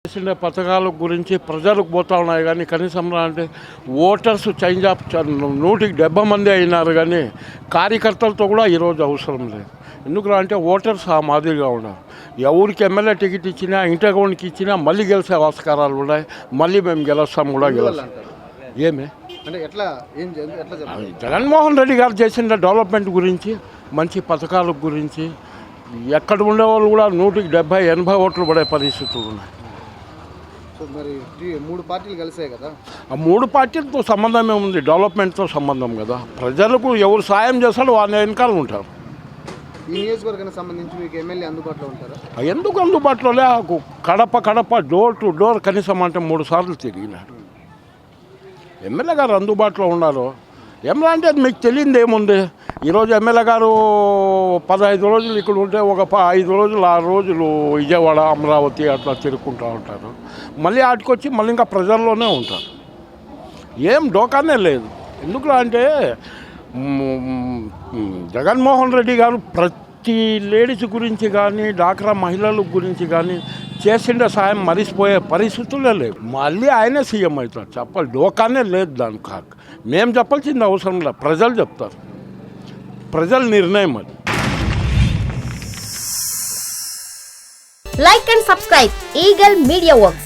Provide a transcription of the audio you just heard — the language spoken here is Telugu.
చేసిన పథకాల గురించి ప్రజలకు పోతా ఉన్నాయి కానీ కనీసం అంటే ఓటర్స్ చేంజ్ ఆఫ్ 170 మంది అయినారు కానీ కార్యకర్తలతో కూడా ఈరోజు అవసరం లేదు. ఎందుకు అంటే ఓటర్స్ ఆ మాదిరిగా ఉన్నారు. ఎవరికి ఎమ్మెల్యే టికెట్ ఇచ్చినా ఇంటర్గౌండ్కి ఇచ్చినా మళ్ళీ గెలిచే ఆస్కారాలు ఉన్నాయి. మళ్ళీ మేము గెలుస్తాం కూడా గెలుస్తాం. ఏమే అంటే ఎట్లా జగన్మోహన్ రెడ్డి గారు చేసిన డెవలప్మెంట్ గురించి, మంచి పథకాల గురించి ఎక్కడ ఉండేవాళ్ళు కూడా 170-80 ఓట్లు పడే పరిస్థితులు ఉన్నాయి. మరి 3 పార్టీలు కలిసాయి కదా, ఆ 3 పార్టీలతో సంబంధం ఏముంది? డెవలప్మెంట్తో సంబంధం కదా. ప్రజలకు ఎవరు సాయం చేస్తాడో వాళ్ళ వెనకాల ఉంటారు. ఈ నియోజకవర్గానికి సంబంధించి మీకు ఎమ్మెల్యే అందుబాటులో ఉంటారా? ఎందుకు అందుబాటులోనే కడప డోర్ టు డోర్ కనీసం అంటే 3 సార్లు తిరిగినాడు. ఎమ్మెల్యే గారు అందుబాటులో ఉన్నారు. ఎమ్మెల్యే అంటే మీకు తెలియదు ఏముంది. ఈరోజు ఎమ్మెల్యే గారు 15 రోజులు ఇక్కడ ఉంటే ఒక 5 రోజులు 6 రోజులు విజయవాడ అమరావతి అట్లా తిరుగుకుంటూ ఉంటారు. మళ్ళీ ఆటికొచ్చి మళ్ళీ ఇంకా ప్రజల్లోనే ఉంటారు. ఏం డోకానే లేదు. ఎందుకు అంటే జగన్మోహన్ రెడ్డి గారు ప్రతి లేడీస్ గురించి కానీ డాక్రా మహిళల గురించి కానీ చేసిండే సాయం మరిసిపోయే పరిస్థితులే లేవు. మళ్ళీ ఆయనే సీఎం అవుతారు. చెప్పాలి, డోకానే లేదు దానికి. కాక మేము చెప్పాల్సింది అవసరం లేదు, ప్రజలు చెప్తారు. ప్రజల నిర్ణయం అది. Like and subscribe Eagle Media Works.